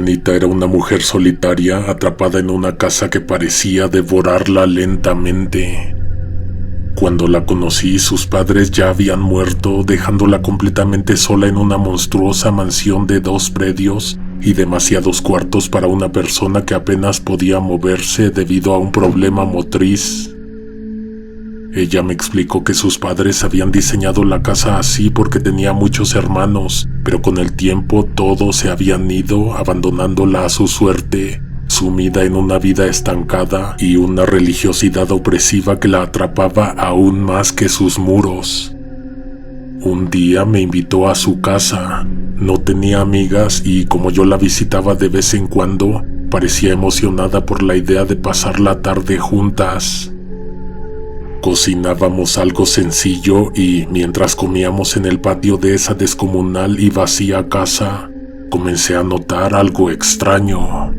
Juanita era una mujer solitaria atrapada en una casa que parecía devorarla lentamente. Cuando la conocí, sus padres ya habían muerto, dejándola completamente sola en una monstruosa mansión de 2 predios y demasiados cuartos para una persona que apenas podía moverse debido a un problema motriz. Ella me explicó que sus padres habían diseñado la casa así porque tenía muchos hermanos, pero con el tiempo todos se habían ido, abandonándola a su suerte, sumida en una vida estancada y una religiosidad opresiva que la atrapaba aún más que sus muros. Un día me invitó a su casa. No tenía amigas y como yo la visitaba de vez en cuando, parecía emocionada por la idea de pasar la tarde juntas. Cocinábamos algo sencillo y mientras comíamos en el patio de esa descomunal y vacía casa, comencé a notar algo extraño.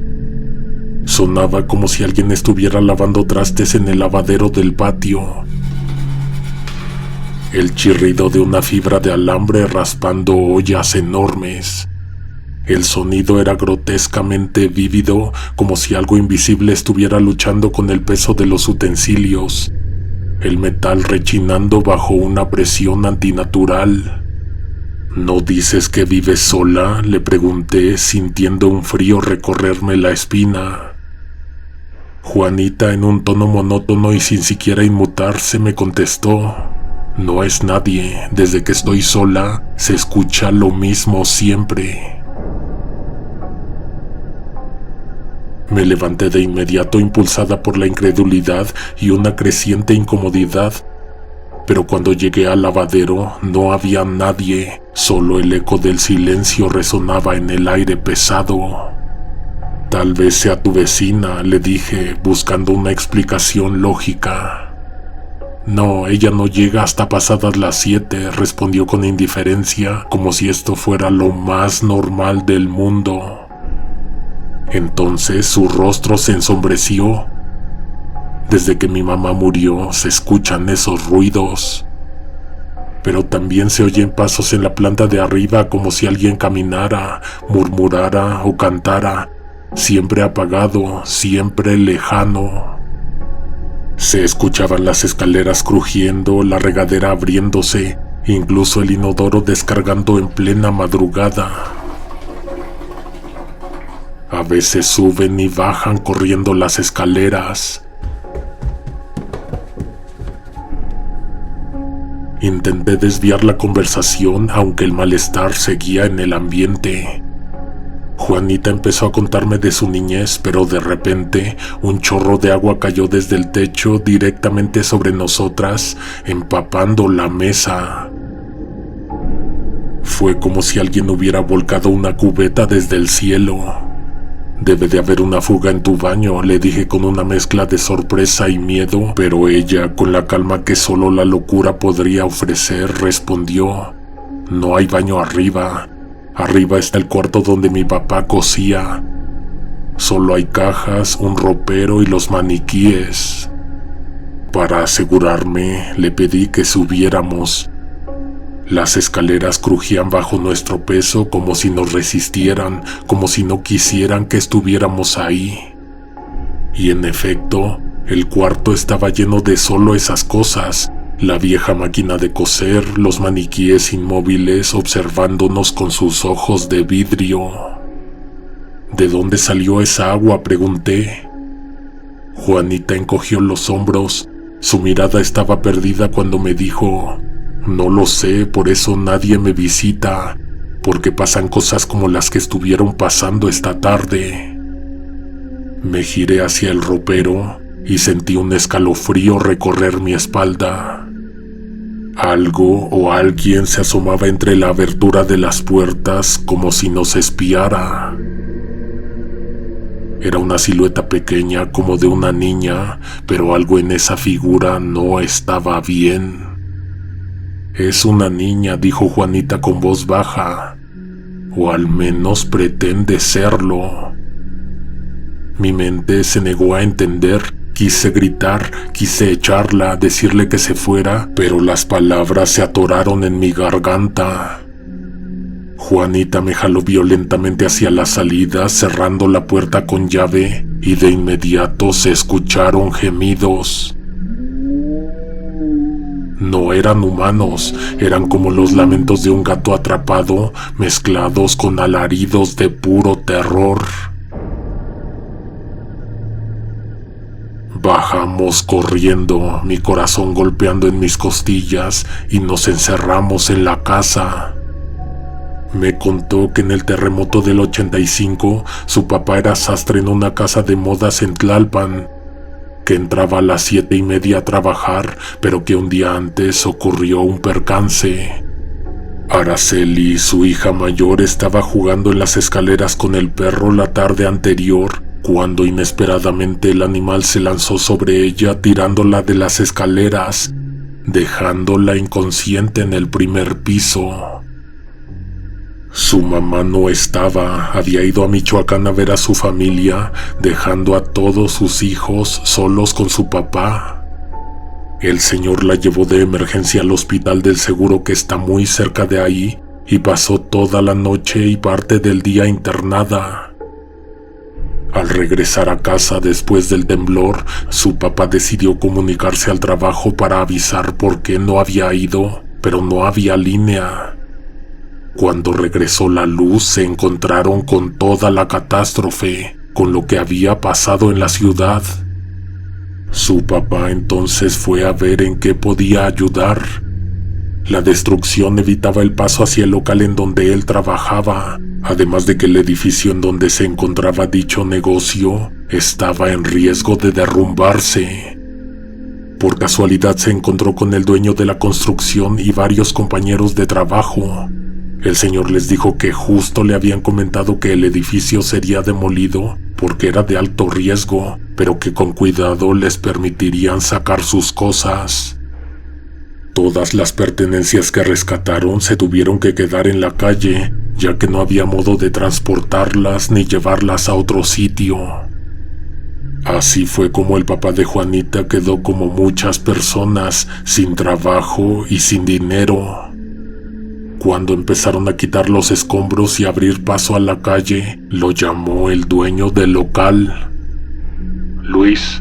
Sonaba como si alguien estuviera lavando trastes en el lavadero del patio. El chirrido de una fibra de alambre raspando ollas enormes. El sonido era grotescamente vívido, como si algo invisible estuviera luchando con el peso de los utensilios. El metal rechinando bajo una presión antinatural. ¿No dices que vives sola?, le pregunté, sintiendo un frío recorrerme la espina. Juanita, en un tono monótono y sin siquiera inmutarse, me contestó: no es nadie, desde que estoy sola, se escucha lo mismo siempre. Me levanté de inmediato, impulsada por la incredulidad y una creciente incomodidad, pero cuando llegué al lavadero no había nadie, solo el eco del silencio resonaba en el aire pesado. Tal vez sea tu vecina, le dije, buscando una explicación lógica. No, ella no llega hasta pasadas las 7, respondió con indiferencia, como si esto fuera lo más normal del mundo. Entonces su rostro se ensombreció. Desde que mi mamá murió se escuchan esos ruidos, pero también se oyen pasos en la planta de arriba, como si alguien caminara, murmurara o cantara, siempre apagado, siempre lejano. Se escuchaban las escaleras crujiendo, la regadera abriéndose, incluso el inodoro descargando en plena madrugada. A veces suben y bajan corriendo las escaleras. Intenté desviar la conversación, aunque el malestar seguía en el ambiente. Juanita empezó a contarme de su niñez, pero de repente un chorro de agua cayó desde el techo directamente sobre nosotras, empapando la mesa. Fue como si alguien hubiera volcado una cubeta desde el cielo. Debe de haber una fuga en tu baño, le dije con una mezcla de sorpresa y miedo, pero ella, con la calma que solo la locura podría ofrecer, respondió: no hay baño arriba. Arriba está el cuarto donde mi papá cosía. Solo hay cajas, un ropero y los maniquíes. Para asegurarme, le pedí que subiéramos. Las escaleras crujían bajo nuestro peso como si nos resistieran, como si no quisieran que estuviéramos ahí. Y en efecto, el cuarto estaba lleno de solo esas cosas: la vieja máquina de coser, los maniquíes inmóviles observándonos con sus ojos de vidrio. ¿De dónde salió esa agua?, pregunté. Juanita encogió los hombros. Su mirada estaba perdida cuando me dijo: no lo sé, por eso nadie me visita, porque pasan cosas como las que estuvieron pasando esta tarde. Me giré hacia el ropero y sentí un escalofrío recorrer mi espalda. Algo o alguien se asomaba entre la abertura de las puertas como si nos espiara. Era una silueta pequeña como de una niña, pero algo en esa figura no estaba bien. Es una niña, dijo Juanita con voz baja, o al menos pretende serlo. Mi mente se negó a entender. Quise gritar, quise echarla, decirle que se fuera, pero las palabras se atoraron en mi garganta. Juanita me jaló violentamente hacia la salida, cerrando la puerta con llave, y de inmediato se escucharon gemidos. No eran humanos, eran como los lamentos de un gato atrapado, mezclados con alaridos de puro terror. Bajamos corriendo, mi corazón golpeando en mis costillas, y nos encerramos en la casa. Me contó que en el terremoto del 85 su papá era sastre en una casa de modas en Tlalpan, que entraba a las 7:30 a trabajar, pero que un día antes ocurrió un percance. Araceli, su hija mayor, estaba jugando en las escaleras con el perro la tarde anterior, cuando inesperadamente el animal se lanzó sobre ella tirándola de las escaleras, dejándola inconsciente en el primer piso. Su mamá no estaba, había ido a Michoacán a ver a su familia, dejando a todos sus hijos solos con su papá. El señor la llevó de emergencia al hospital del seguro que está muy cerca de ahí, y pasó toda la noche y parte del día internada. Al regresar a casa después del temblor, su papá decidió comunicarse al trabajo para avisar por qué no había ido, pero no había línea. Cuando regresó la luz, se encontraron con toda la catástrofe, con lo que había pasado en la ciudad. Su papá entonces fue a ver en qué podía ayudar. La destrucción evitaba el paso hacia el local en donde él trabajaba, además de que el edificio en donde se encontraba dicho negocio estaba en riesgo de derrumbarse. Por casualidad se encontró con el dueño de la construcción y varios compañeros de trabajo. El señor les dijo que justo le habían comentado que el edificio sería demolido porque era de alto riesgo, pero que con cuidado les permitirían sacar sus cosas. Todas las pertenencias que rescataron se tuvieron que quedar en la calle, ya que no había modo de transportarlas ni llevarlas a otro sitio. Así fue como el papá de Juanita quedó, como muchas personas, sin trabajo y sin dinero. Cuando empezaron a quitar los escombros y abrir paso a la calle, lo llamó el dueño del local. Luis,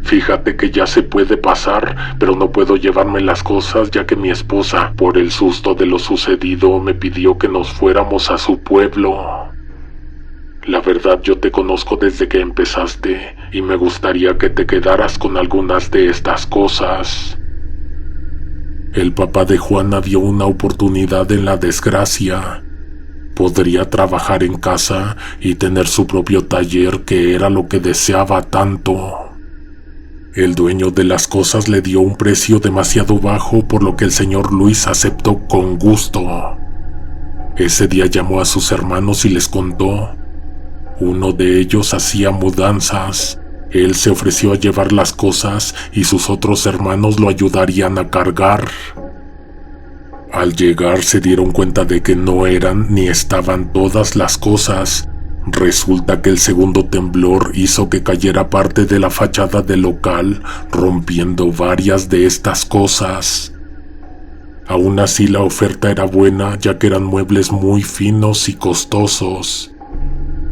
fíjate que ya se puede pasar, pero no puedo llevarme las cosas ya que mi esposa, por el susto de lo sucedido, me pidió que nos fuéramos a su pueblo. La verdad, yo te conozco desde que empezaste y me gustaría que te quedaras con algunas de estas cosas. El papá de Juana vio una oportunidad en la desgracia. Podría trabajar en casa y tener su propio taller, que era lo que deseaba tanto. El dueño de las cosas le dio un precio demasiado bajo, por lo que el señor Luis aceptó con gusto. Ese día llamó a sus hermanos y les contó. Uno de ellos hacía mudanzas. Él se ofreció a llevar las cosas y sus otros hermanos lo ayudarían a cargar. Al llegar se dieron cuenta de que no eran ni estaban todas las cosas. Resulta que el segundo temblor hizo que cayera parte de la fachada del local, rompiendo varias de estas cosas. Aún así la oferta era buena, ya que eran muebles muy finos y costosos.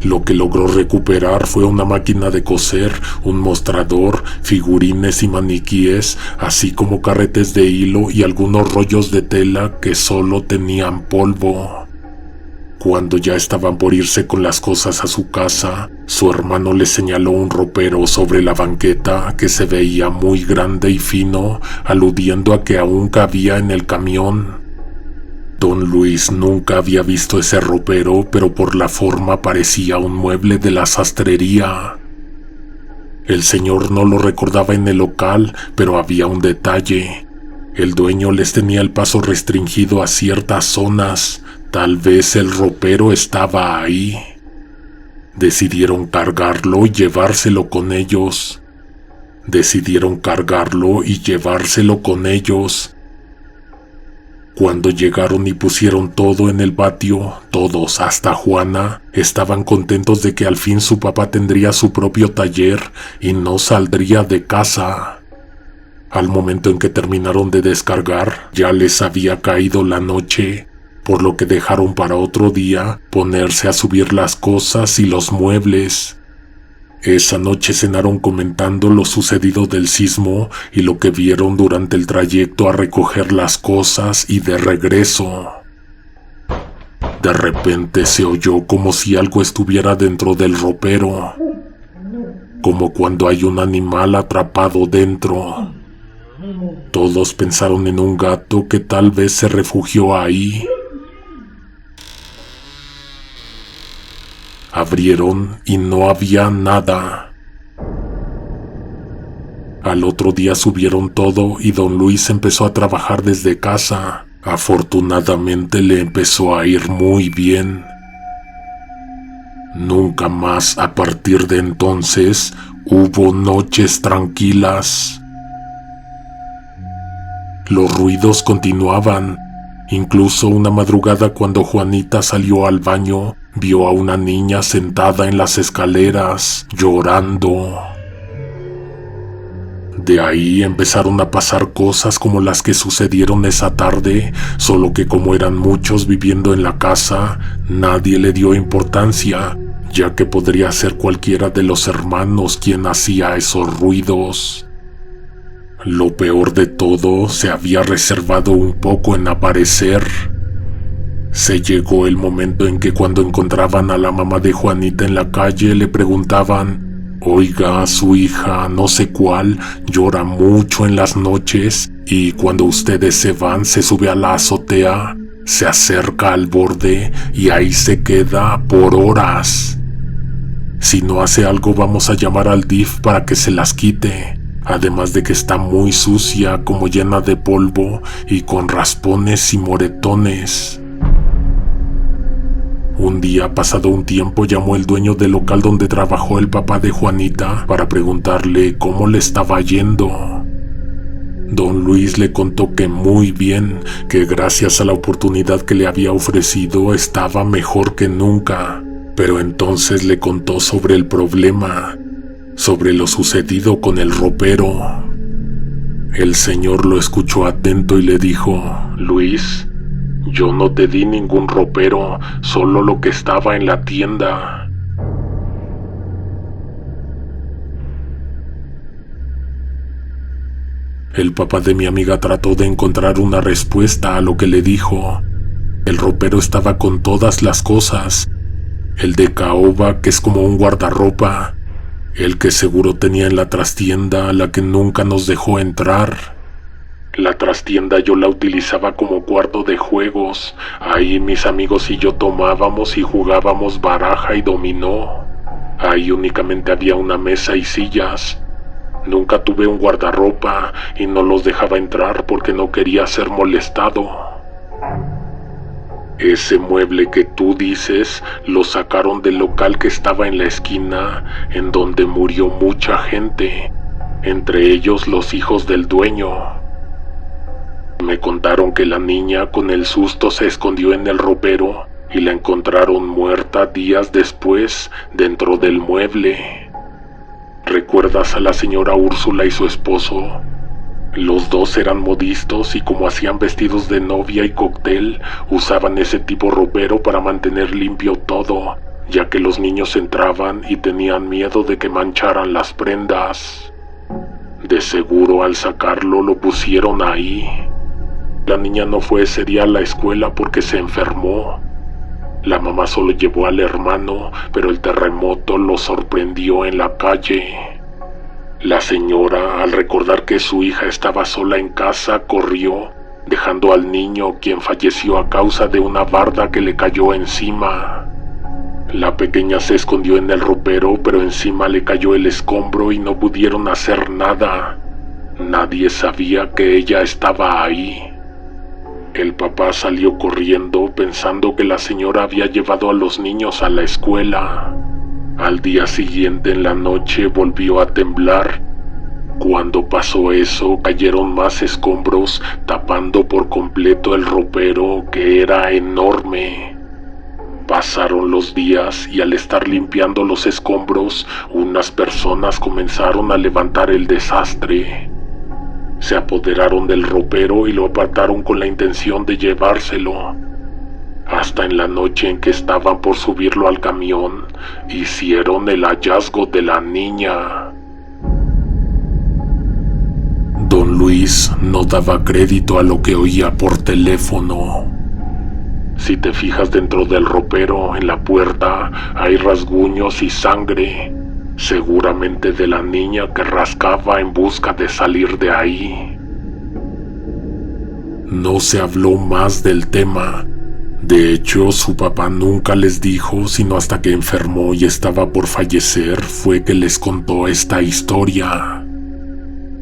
Lo que logró recuperar fue una máquina de coser, un mostrador, figurines y maniquíes, así como carretes de hilo y algunos rollos de tela que solo tenían polvo. Cuando ya estaban por irse con las cosas a su casa, su hermano le señaló un ropero sobre la banqueta que se veía muy grande y fino, aludiendo a que aún cabía en el camión. Don Luis nunca había visto ese ropero, pero por la forma parecía un mueble de la sastrería. El señor no lo recordaba en el local, pero había un detalle. El dueño les tenía el paso restringido a ciertas zonas. Tal vez el ropero estaba ahí. Decidieron cargarlo y llevárselo con ellos. Cuando llegaron y pusieron todo en el patio, todos, hasta Juana, estaban contentos de que al fin su papá tendría su propio taller y no saldría de casa. Al momento en que terminaron de descargar, ya les había caído la noche. por lo que dejaron para otro día ponerse a subir las cosas y los muebles. Esa noche cenaron comentando lo sucedido del sismo y lo que vieron durante el trayecto a recoger las cosas y de regreso. De repente se oyó como si algo estuviera dentro del ropero, como cuando hay un animal atrapado dentro. Todos pensaron en un gato que tal vez se refugió ahí. Abrieron y no había nada. Al otro día subieron todo y don Luis empezó a trabajar desde casa. Afortunadamente le empezó a ir muy bien. Nunca más a partir de entonces hubo noches tranquilas. Los ruidos continuaban. Incluso una madrugada, cuando Juanita salió al baño, vio a una niña sentada en las escaleras, llorando. De ahí empezaron a pasar cosas como las que sucedieron esa tarde, solo que como eran muchos viviendo en la casa, nadie le dio importancia, ya que podría ser cualquiera de los hermanos quien hacía esos ruidos. Lo peor de todo se había reservado un poco en aparecer. Se llegó el momento en que cuando encontraban a la mamá de Juanita en la calle le preguntaban: oiga, su hija no sé cuál llora mucho en las noches y cuando ustedes se van se sube a la azotea, se acerca al borde y ahí se queda por horas. Si no hace algo vamos a llamar al DIF para que se las quite. Además de que está muy sucia, como llena de polvo y con raspones y moretones. Un día, pasado un tiempo, llamó el dueño del local donde trabajó el papá de Juanita para preguntarle cómo le estaba yendo. Don Luis le contó que muy bien, que gracias a la oportunidad que le había ofrecido estaba mejor que nunca. Pero entonces le contó sobre el problema, sobre lo sucedido con el ropero. El señor lo escuchó atento y le dijo: Luis, yo no te di ningún ropero, solo lo que estaba en la tienda. El papá de mi amiga trató de encontrar una respuesta a lo que le dijo. El ropero estaba con todas las cosas. El de caoba, que es como un guardarropa. El que seguro tenía en la trastienda, a la que nunca nos dejó entrar. La trastienda yo la utilizaba como cuarto de juegos. Ahí mis amigos y yo tomábamos y jugábamos baraja y dominó. Ahí únicamente había una mesa y sillas. Nunca tuve un guardarropa y no los dejaba entrar porque no quería ser molestado. Ese mueble que tú dices lo sacaron del local que estaba en la esquina, en donde murió mucha gente, entre ellos los hijos del dueño. Me contaron que la niña con el susto se escondió en el ropero y la encontraron muerta días después dentro del mueble. ¿Recuerdas a la señora Úrsula y su esposo? Los dos eran modistos y como hacían vestidos de novia y cóctel, usaban ese tipo ropero para mantener limpio todo, ya que los niños entraban y tenían miedo de que mancharan las prendas. De seguro al sacarlo lo pusieron ahí. La niña no fue ese día a la escuela porque se enfermó. La mamá solo llevó al hermano, pero el terremoto lo sorprendió en la calle. La señora, al recordar que su hija estaba sola en casa, corrió, dejando al niño, quien falleció a causa de una barda que le cayó encima. La pequeña se escondió en el ropero, pero encima le cayó el escombro y no pudieron hacer nada. Nadie sabía que ella estaba ahí. El papá salió corriendo pensando que la señora había llevado a los niños a la escuela. Al día siguiente en la noche volvió a temblar. Cuando pasó eso, cayeron más escombros, tapando por completo el ropero, que era enorme. Pasaron los días y al estar limpiando los escombros, unas personas comenzaron a levantar el desastre. Se apoderaron del ropero y lo apartaron con la intención de llevárselo. Hasta en la noche en que estaban por subirlo al camión, hicieron el hallazgo de la niña. Don Luis no daba crédito a lo que oía por teléfono. Si te fijas dentro del ropero, en la puerta, hay rasguños y sangre, seguramente de la niña que rascaba en busca de salir de ahí. No se habló más del tema. De hecho, su papá nunca les dijo, sino hasta que enfermó y estaba por fallecer, fue que les contó esta historia.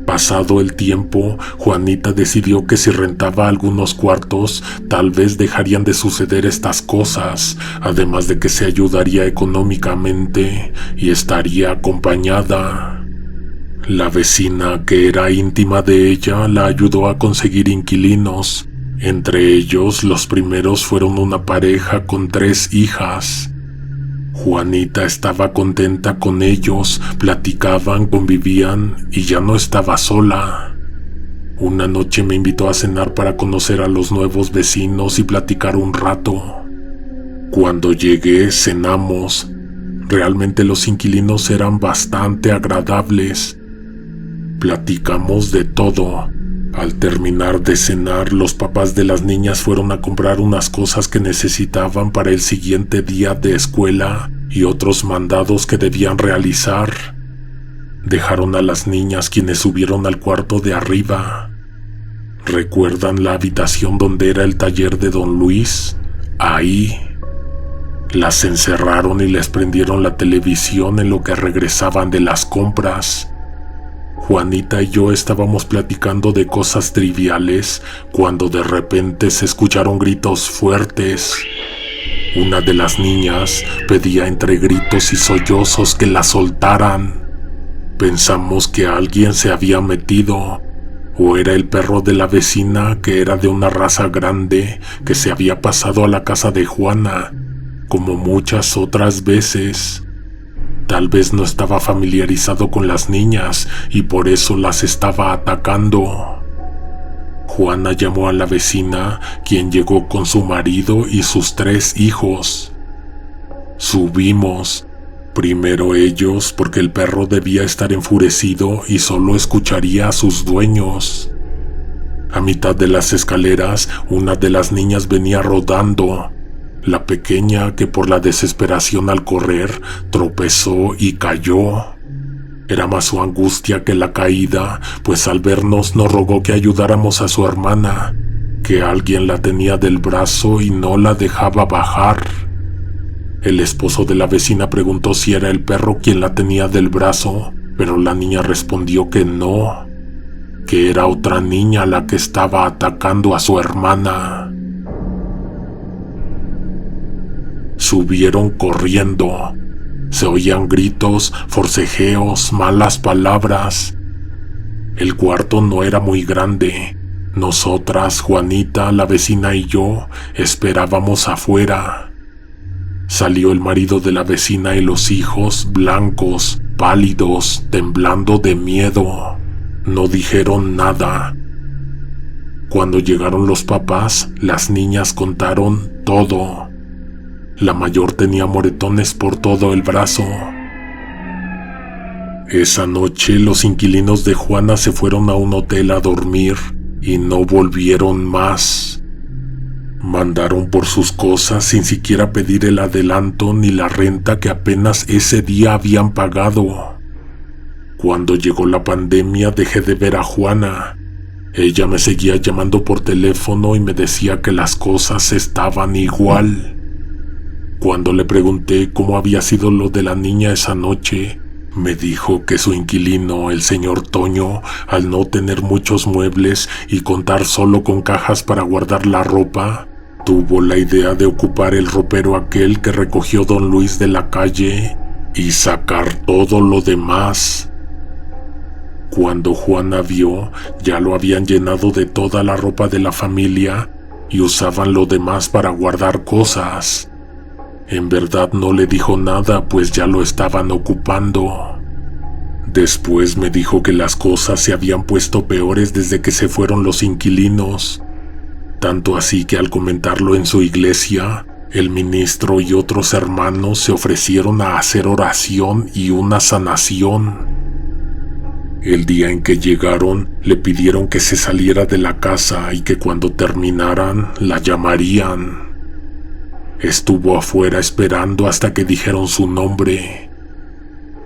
Pasado el tiempo, Juanita decidió que si rentaba algunos cuartos, tal vez dejarían de suceder estas cosas, además de que se ayudaría económicamente y estaría acompañada. La vecina, que era íntima de ella, la ayudó a conseguir inquilinos. Entre ellos, los primeros fueron una pareja con 3 hijas. Juanita estaba contenta con ellos, platicaban, convivían y ya no estaba sola. Una noche me invitó a cenar para conocer a los nuevos vecinos y platicar un rato. Cuando llegué, cenamos. Realmente los inquilinos eran bastante agradables. Platicamos de todo. Al terminar de cenar, los papás de las niñas fueron a comprar unas cosas que necesitaban para el siguiente día de escuela y otros mandados que debían realizar. Dejaron a las niñas, quienes subieron al cuarto de arriba. ¿Recuerdan la habitación donde era el taller de don Luis? Ahí. Las encerraron y les prendieron la televisión en lo que regresaban de las compras. Juanita y yo estábamos platicando de cosas triviales cuando de repente se escucharon gritos fuertes. Una de las niñas pedía entre gritos y sollozos que la soltaran. Pensamos que alguien se había metido, o era el perro de la vecina, que era de una raza grande, que se había pasado a la casa de Juana, como muchas otras veces. Tal vez no estaba familiarizado con las niñas y por eso las estaba atacando. Juana llamó a la vecina, quien llegó con su marido y sus 3 hijos. Subimos. Primero ellos, porque el perro debía estar enfurecido y solo escucharía a sus dueños. A mitad de las escaleras, una de las niñas venía rodando. La pequeña, que por la desesperación al correr, tropezó y cayó. Era más su angustia que la caída, pues al vernos nos rogó que ayudáramos a su hermana, que alguien la tenía del brazo y no la dejaba bajar. El esposo de la vecina preguntó si era el perro quien la tenía del brazo, pero la niña respondió que no, que era otra niña la que estaba atacando a su hermana. Subieron corriendo. Se oían gritos, forcejeos, malas palabras. El cuarto no era muy grande. Nosotras, Juanita, la vecina y yo, esperábamos afuera. Salió el marido de la vecina y los hijos, blancos, pálidos, temblando de miedo. No dijeron nada. Cuando llegaron los papás, las niñas contaron todo. La mayor tenía moretones por todo el brazo. Esa noche los inquilinos de Juana se fueron a un hotel a dormir y no volvieron más. Mandaron por sus cosas sin siquiera pedir el adelanto ni la renta que apenas ese día habían pagado. Cuando llegó la pandemia dejé de ver a Juana. Ella me seguía llamando por teléfono y me decía que las cosas estaban igual. Cuando le pregunté cómo había sido lo de la niña esa noche, me dijo que su inquilino, el señor Toño, al no tener muchos muebles y contar solo con cajas para guardar la ropa, tuvo la idea de ocupar el ropero aquel que recogió don Luis de la calle y sacar todo lo demás. Cuando Juana vio, ya lo habían llenado de toda la ropa de la familia y usaban lo demás para guardar cosas. En verdad no le dijo nada, pues ya lo estaban ocupando. Después me dijo que las cosas se habían puesto peores desde que se fueron los inquilinos. Tanto así que al comentarlo en su iglesia, el ministro y otros hermanos se ofrecieron a hacer oración y una sanación. El día en que llegaron, le pidieron que se saliera de la casa y que cuando terminaran, la llamarían. Estuvo afuera esperando hasta que dijeron su nombre.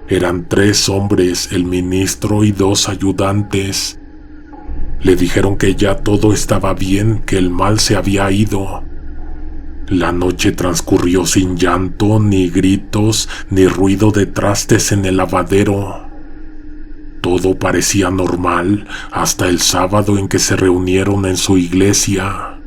Eran 3 hombres, el ministro y 2 ayudantes. Le dijeron que ya todo estaba bien, que el mal se había ido. La noche transcurrió sin llanto, ni gritos, ni ruido de trastes en el lavadero. Todo parecía normal hasta el sábado en que se reunieron en su iglesia.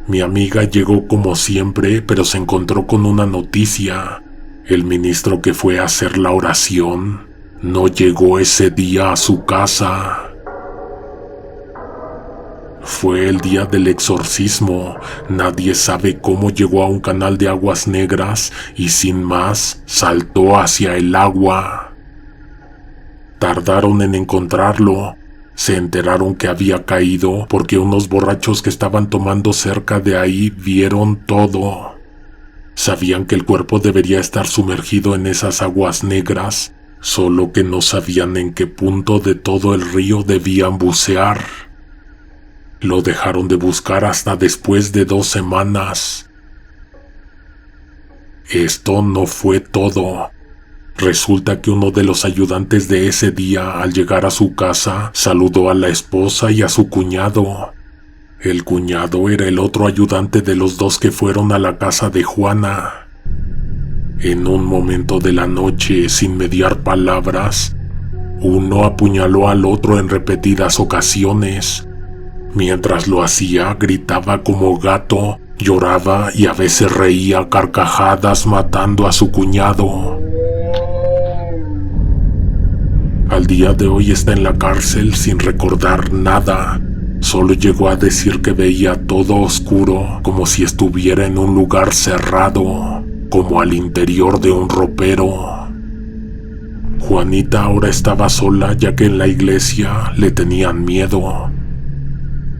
Mi amiga llegó como siempre, pero se encontró con una noticia. El ministro que fue a hacer la oración no llegó ese día a su casa. Fue el día del exorcismo. Nadie sabe cómo llegó a un canal de aguas negras y sin más saltó hacia el agua. Tardaron en encontrarlo. Se enteraron que había caído porque unos borrachos que estaban tomando cerca de ahí vieron todo. Sabían que el cuerpo debería estar sumergido en esas aguas negras, solo que no sabían en qué punto de todo el río debían bucear. Lo dejaron de buscar hasta después de 2 semanas. Esto no fue todo. Resulta que uno de los ayudantes de ese día, al llegar a su casa, saludó a la esposa y a su cuñado. El cuñado era el otro ayudante de los 2 que fueron a la casa de Juana. En un momento de la noche, sin mediar palabras, uno apuñaló al otro en repetidas ocasiones. Mientras lo hacía, gritaba como gato, lloraba y a veces reía a carcajadas matando a su cuñado. Al día de hoy está en la cárcel sin recordar nada. Solo llegó a decir que veía todo oscuro, como si estuviera en un lugar cerrado, como al interior de un ropero. Juanita ahora estaba sola, ya que en la iglesia le tenían miedo.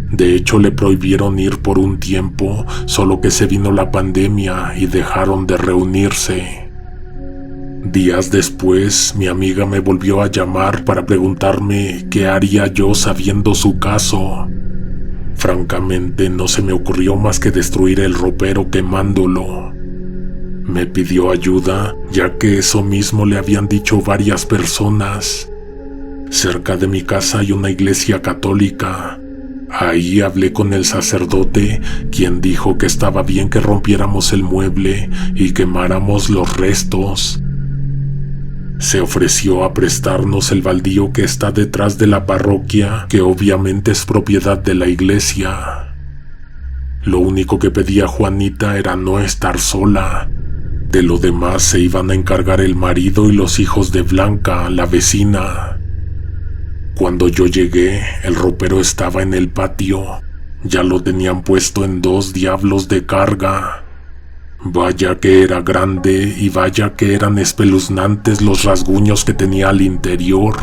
De hecho, le prohibieron ir por un tiempo, solo que se vino la pandemia y dejaron de reunirse. Días después, mi amiga me volvió a llamar para preguntarme qué haría yo sabiendo su caso. Francamente, no se me ocurrió más que destruir el ropero quemándolo. Me pidió ayuda, ya que eso mismo le habían dicho varias personas. Cerca de mi casa hay una iglesia católica. Ahí hablé con el sacerdote, quien dijo que estaba bien que rompiéramos el mueble y quemáramos los restos. Se ofreció a prestarnos el baldío que está detrás de la parroquia, que obviamente es propiedad de la iglesia. Lo único que pedía Juanita era no estar sola. De lo demás se iban a encargar el marido y los hijos de Blanca, la vecina. Cuando yo llegué, el ropero estaba en el patio. Ya lo tenían puesto en 2 diablos de carga. Vaya que era grande y vaya que eran espeluznantes los rasguños que tenía al interior.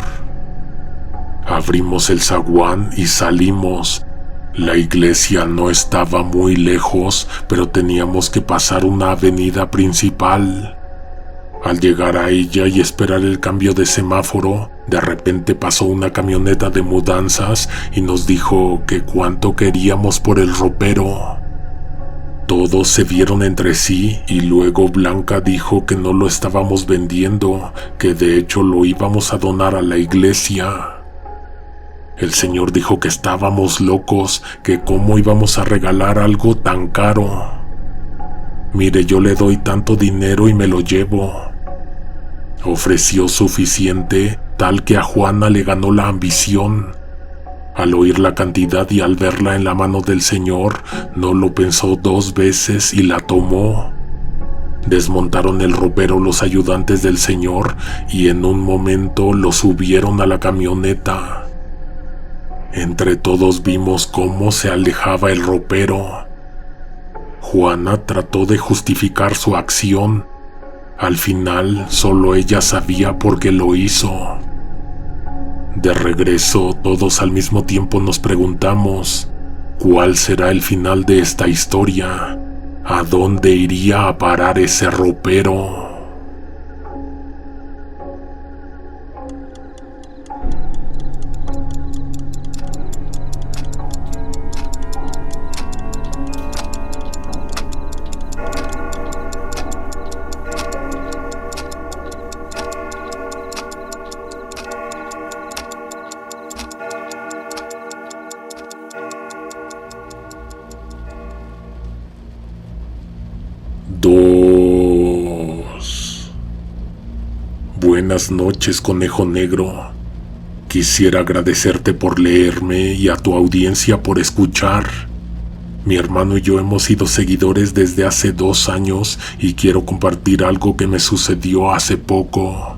Abrimos el zaguán y salimos. La iglesia no estaba muy lejos, pero teníamos que pasar una avenida principal. Al llegar a ella y esperar el cambio de semáforo, de repente pasó una camioneta de mudanzas y nos dijo que cuánto queríamos por el ropero. Todos se vieron entre sí y luego Blanca dijo que no lo estábamos vendiendo, que de hecho lo íbamos a donar a la iglesia. El señor dijo que estábamos locos, que cómo íbamos a regalar algo tan caro. Mire, yo le doy tanto dinero y me lo llevo. Ofreció suficiente, tal que a Juana le ganó la ambición. Al oír la cantidad y al verla en la mano del señor, no lo pensó 2 veces y la tomó. Desmontaron el ropero los ayudantes del señor y en un momento lo subieron a la camioneta. Entre todos vimos cómo se alejaba el ropero. Juana trató de justificar su acción. Al final, solo ella sabía por qué lo hizo. De regreso, todos al mismo tiempo nos preguntamos, ¿Cuál será el final de esta historia? ¿A dónde iría a parar ese ropero? Buenas noches, conejo negro. Quisiera agradecerte por leerme y a tu audiencia por escuchar. Mi hermano y yo hemos sido seguidores desde hace 2 años y quiero compartir algo que me sucedió hace poco.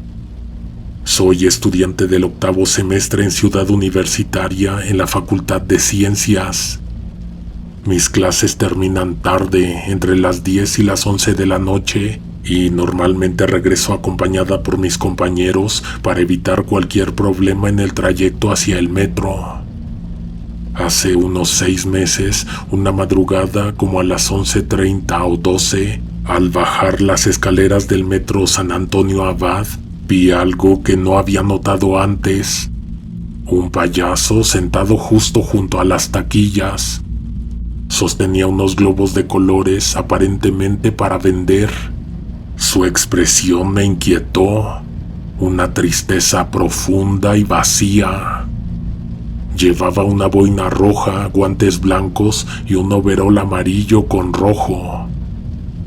Soy estudiante del 8º semestre en Ciudad Universitaria en la Facultad de Ciencias. Mis clases terminan tarde, entre las 10 y las 11 de la noche, y normalmente regreso acompañada por mis compañeros para evitar cualquier problema en el trayecto hacia el metro. Hace unos 6 meses, una madrugada como a las 11:30 o 12, al bajar las escaleras del metro San Antonio Abad, vi algo que no había notado antes. Un payaso sentado justo junto a las taquillas. Sostenía unos globos de colores aparentemente para vender. Su expresión me inquietó, una tristeza profunda y vacía. Llevaba una boina roja, guantes blancos y un overol amarillo con rojo.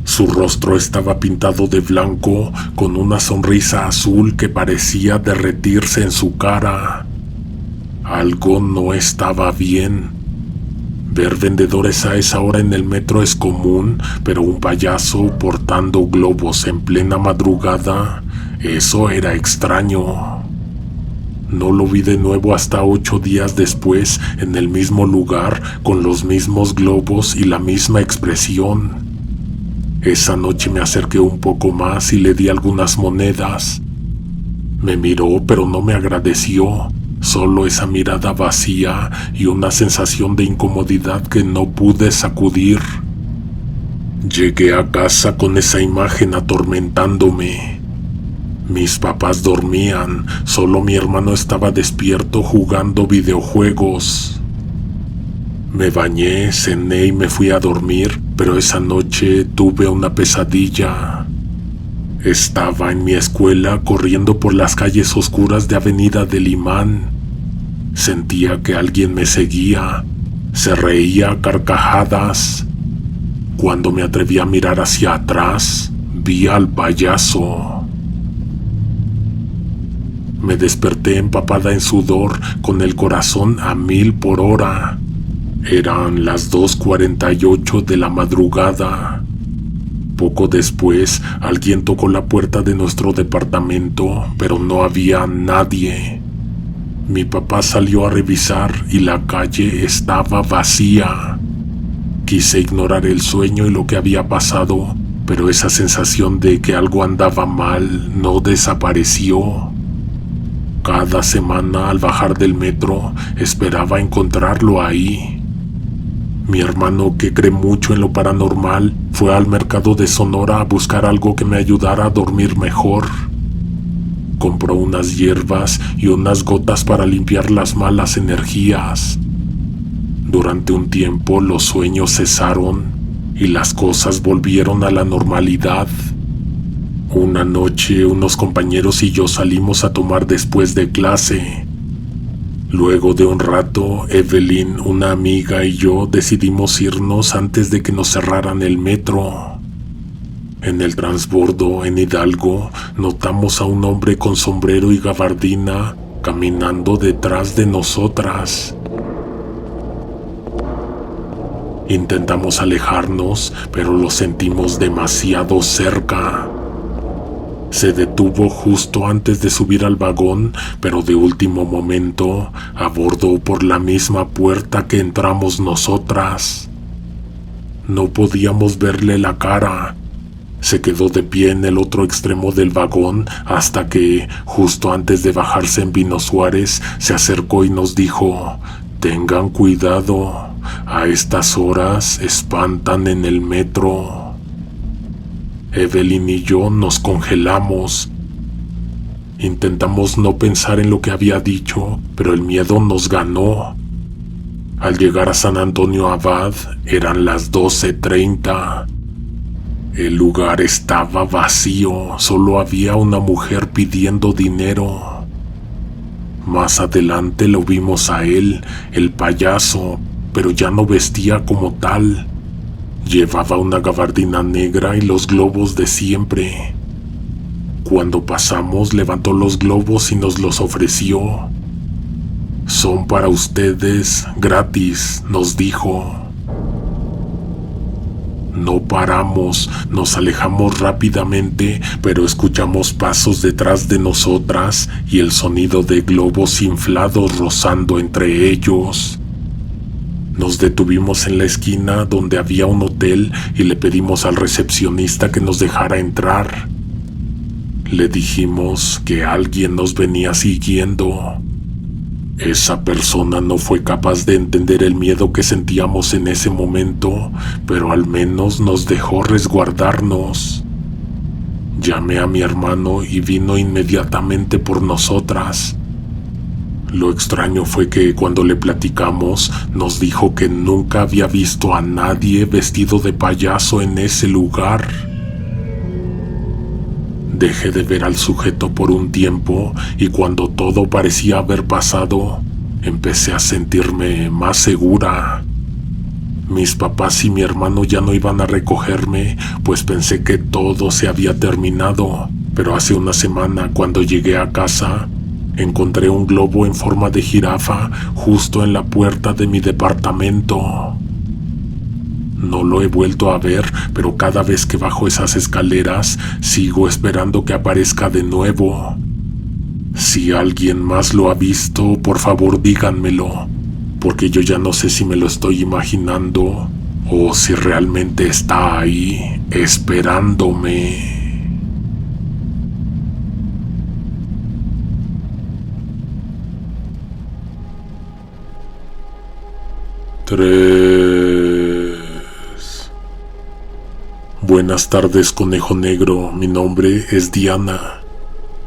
Su rostro estaba pintado de blanco con una sonrisa azul que parecía derretirse en su cara. Algo no estaba bien. Ver vendedores a esa hora en el metro es común, pero un payaso portando globos en plena madrugada, eso era extraño. No lo vi de nuevo hasta 8 días después, en el mismo lugar, con los mismos globos y la misma expresión. Esa noche me acerqué un poco más y le di algunas monedas. Me miró, pero no me agradeció. Solo esa mirada vacía y una sensación de incomodidad que no pude sacudir. Llegué a casa con esa imagen atormentándome. Mis papás dormían, solo mi hermano estaba despierto jugando videojuegos. Me bañé, cené y me fui a dormir, pero esa noche tuve una pesadilla. Estaba en mi escuela corriendo por las calles oscuras de Avenida del Imán. Sentía que alguien me seguía. Se reía a carcajadas. Cuando me atreví a mirar hacia atrás, vi al payaso. Me desperté empapada en sudor, con el corazón a 1000 por hora. Eran las 2:48 de la madrugada. Poco después, alguien tocó la puerta de nuestro departamento, pero no había nadie. Mi papá salió a revisar y la calle estaba vacía. Quise ignorar el sueño y lo que había pasado, pero esa sensación de que algo andaba mal no desapareció. Cada semana, al bajar del metro, esperaba encontrarlo ahí. Mi hermano, que cree mucho en lo paranormal, fue al mercado de Sonora a buscar algo que me ayudara a dormir mejor. Compró unas hierbas y unas gotas para limpiar las malas energías. Durante un tiempo los sueños cesaron y las cosas volvieron a la normalidad. Una noche unos compañeros y yo salimos a tomar después de clase. Luego de un rato, Evelyn, una amiga y yo decidimos irnos antes de que nos cerraran el metro. En el transbordo en Hidalgo, notamos a un hombre con sombrero y gabardina caminando detrás de nosotras. Intentamos alejarnos, pero lo sentimos demasiado cerca. Se detuvo justo antes de subir al vagón, pero de último momento abordó por la misma puerta que entramos nosotras. No podíamos verle la cara. Se quedó de pie en el otro extremo del vagón hasta que, justo antes de bajarse en Vino Suárez, se acercó y nos dijo: «Tengan cuidado, A estas horas espantan en el metro. Evelyn y yo nos congelamos. Intentamos no pensar en lo que había dicho, pero el miedo nos ganó. Al llegar a San Antonio Abad, eran las 12:30. El lugar estaba vacío, solo había una mujer pidiendo dinero. Más adelante lo vimos a él, el payaso, pero ya no vestía como tal. Llevaba una gabardina negra y los globos de siempre. Cuando pasamos, levantó los globos y nos los ofreció. «Son para ustedes, gratis», nos dijo. No paramos, nos alejamos rápidamente, pero escuchamos pasos detrás de nosotras y el sonido de globos inflados rozando entre ellos. Nos detuvimos en la esquina donde había un hotel y le pedimos al recepcionista que nos dejara entrar. Le dijimos que alguien nos venía siguiendo. Esa persona no fue capaz de entender el miedo que sentíamos en ese momento, pero al menos nos dejó resguardarnos. Llamé a mi hermano y vino inmediatamente por nosotras. Lo extraño fue que cuando le platicamos, nos dijo que nunca había visto a nadie vestido de payaso en ese lugar. Dejé de ver al sujeto por un tiempo y cuando todo parecía haber pasado, empecé a sentirme más segura. Mis papás y mi hermano ya no iban a recogerme, pues pensé que todo se había terminado, pero hace una semana, cuando llegué a casa, encontré un globo en forma de jirafa justo en la puerta de mi departamento. No lo he vuelto a ver, pero cada vez que bajo esas escaleras, sigo esperando que aparezca de nuevo. Si alguien más lo ha visto, por favor díganmelo, porque yo ya no sé si me lo estoy imaginando o si realmente está ahí, esperándome. Buenas tardes, conejo negro. Mi nombre es Diana.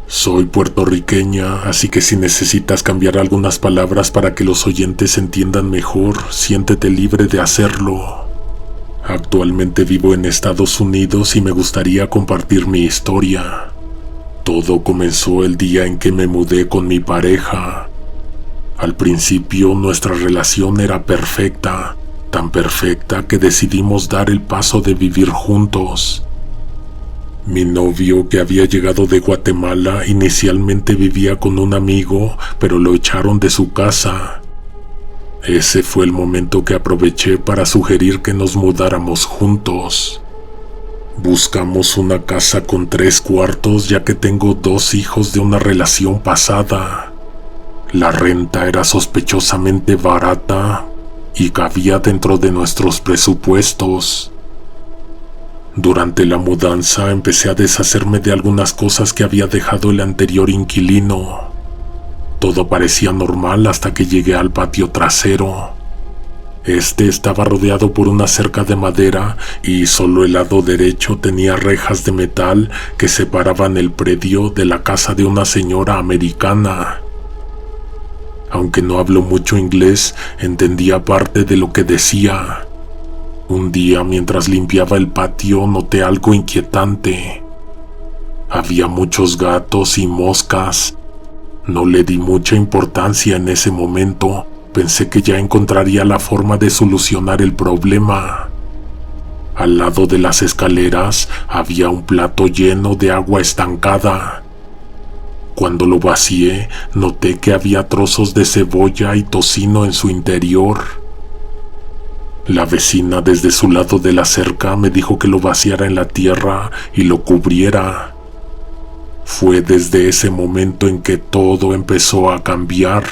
Soy puertorriqueña, así que si necesitas cambiar algunas palabras para que los oyentes entiendan mejor, siéntete libre de hacerlo. Actualmente vivo en Estados Unidos y me gustaría compartir mi historia. Todo comenzó el día en que me mudé con mi pareja. Al principio nuestra relación era perfecta, tan perfecta que decidimos dar el paso de vivir juntos. Mi novio, que había llegado de Guatemala, inicialmente vivía con un amigo, pero lo echaron de su casa. Ese fue el momento que aproveché para sugerir que nos mudáramos juntos. Buscamos una casa con 3 cuartos, ya que tengo 2 hijos de una relación pasada. La renta era sospechosamente barata y cabía dentro de nuestros presupuestos. Durante la mudanza empecé a deshacerme de algunas cosas que había dejado el anterior inquilino. Todo parecía normal hasta que llegué al patio trasero. Este estaba rodeado por una cerca de madera y solo el lado derecho tenía rejas de metal que separaban el predio de la casa de una señora americana. Aunque no hablo mucho inglés, entendía parte de lo que decía. Un día, mientras limpiaba el patio, noté algo inquietante. Había muchos gatos y moscas. No le di mucha importancia en ese momento. Pensé que ya encontraría la forma de solucionar el problema. Al lado de las escaleras había un plato lleno de agua estancada. Cuando lo vacié, noté que había trozos de cebolla y tocino en su interior. La vecina desde su lado de la cerca me dijo que lo vaciara en la tierra y lo cubriera. Fue desde ese momento en que todo empezó a cambiar.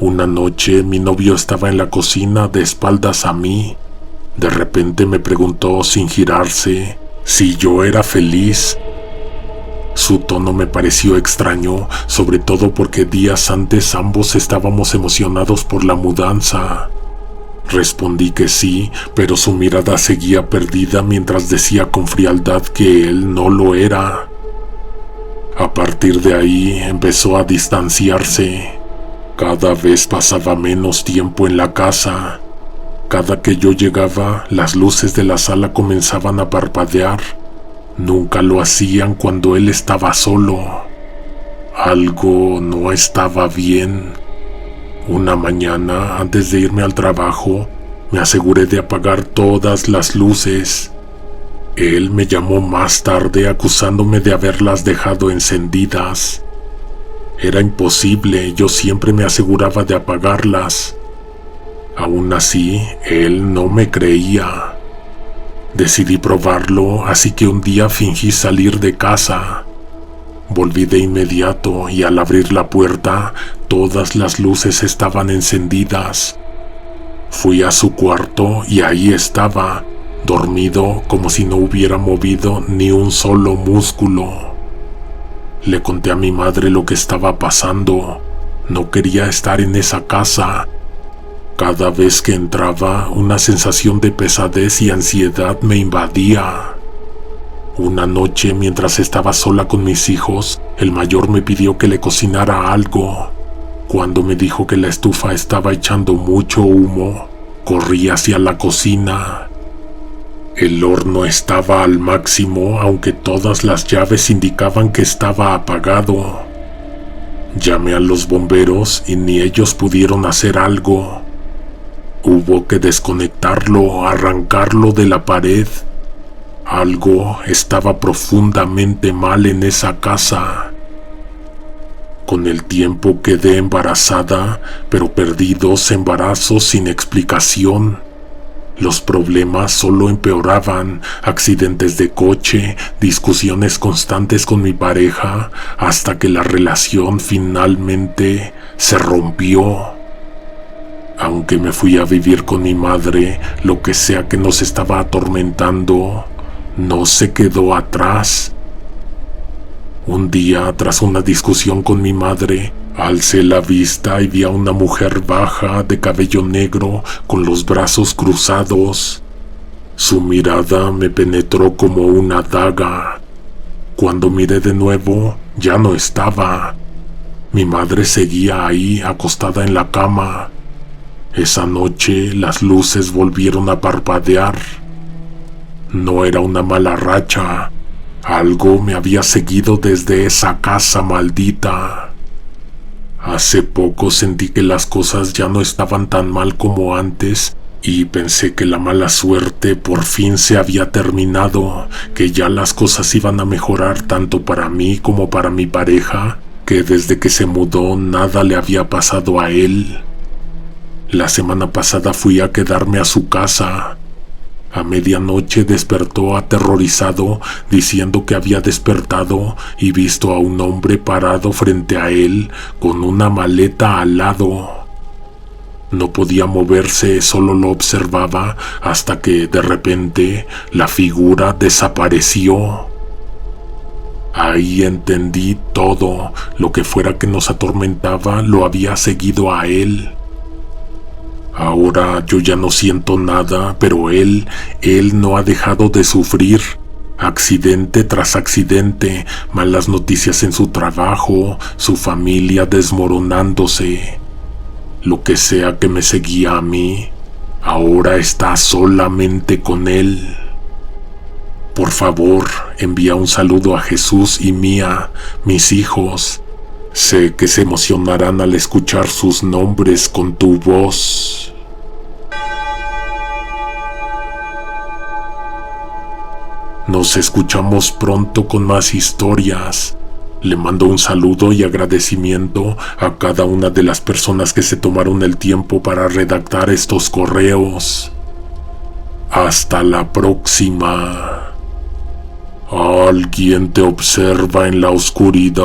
Una noche mi novio estaba en la cocina de espaldas a mí. De repente me preguntó sin girarse si yo era feliz. Su tono me pareció extraño, sobre todo porque días antes ambos estábamos emocionados por la mudanza. Respondí que sí, pero su mirada seguía perdida mientras decía con frialdad que él no lo era. A partir de ahí empezó a distanciarse. Cada vez pasaba menos tiempo en la casa. Cada que yo llegaba, las luces de la sala comenzaban a parpadear. Nunca lo hacían cuando él estaba solo. Algo no estaba bien. Una mañana, antes de irme al trabajo, me aseguré de apagar todas las luces. Él me llamó más tarde acusándome de haberlas dejado encendidas. Era imposible, yo siempre me aseguraba de apagarlas. Aún así, él no me creía. Decidí probarlo, así que un día fingí salir de casa. Volví de inmediato y al abrir la puerta, todas las luces estaban encendidas. Fui a su cuarto y ahí estaba, dormido como si no hubiera movido ni un solo músculo. Le conté a mi madre lo que estaba pasando. No quería estar en esa casa. Cada vez que entraba, una sensación de pesadez y ansiedad me invadía. Una noche, mientras estaba sola con mis hijos, el mayor me pidió que le cocinara algo. Cuando me dijo que la estufa estaba echando mucho humo, corrí hacia la cocina. El horno estaba al máximo, aunque todas las llaves indicaban que estaba apagado. Llamé a los bomberos y ni ellos pudieron hacer algo. Hubo que desconectarlo, arrancarlo de la pared. Algo estaba profundamente mal en esa casa. Con el tiempo quedé embarazada, pero perdí 2 embarazos sin explicación. Los problemas solo empeoraban, accidentes de coche, discusiones constantes con mi pareja, hasta que la relación finalmente se rompió. Aunque me fui a vivir con mi madre, lo que sea que nos estaba atormentando no se quedó atrás. Un día, tras una discusión con mi madre, alcé la vista y vi a una mujer baja, de cabello negro, con los brazos cruzados. Su mirada me penetró como una daga. Cuando miré de nuevo, ya no estaba. Mi madre seguía ahí, acostada en la cama. Esa noche, las luces volvieron a parpadear. No era una mala racha. Algo me había seguido desde esa casa maldita. Hace poco sentí que las cosas ya no estaban tan mal como antes y pensé que la mala suerte por fin se había terminado, que ya las cosas iban a mejorar tanto para mí como para mi pareja, que desde que se mudó nada le había pasado a él. La semana pasada fui a quedarme a su casa. A medianoche despertó aterrorizado, diciendo que había despertado y visto a un hombre parado frente a él con una maleta al lado. No podía moverse, solo lo observaba hasta que de repente la figura desapareció. Ahí entendí todo, lo que fuera que nos atormentaba lo había seguido a él. Ahora yo ya no siento nada, pero él no ha dejado de sufrir. Accidente tras accidente, malas noticias en su trabajo, su familia desmoronándose. Lo que sea que me seguía a mí, ahora está solamente con él. Por favor, envía un saludo a Jesús y Mía, mis hijos. Sé que se emocionarán al escuchar sus nombres con tu voz. Nos escuchamos pronto con más historias. Le mando un saludo y agradecimiento a cada una de las personas que se tomaron el tiempo para redactar estos correos. Hasta la próxima. Alguien te observa en la oscuridad.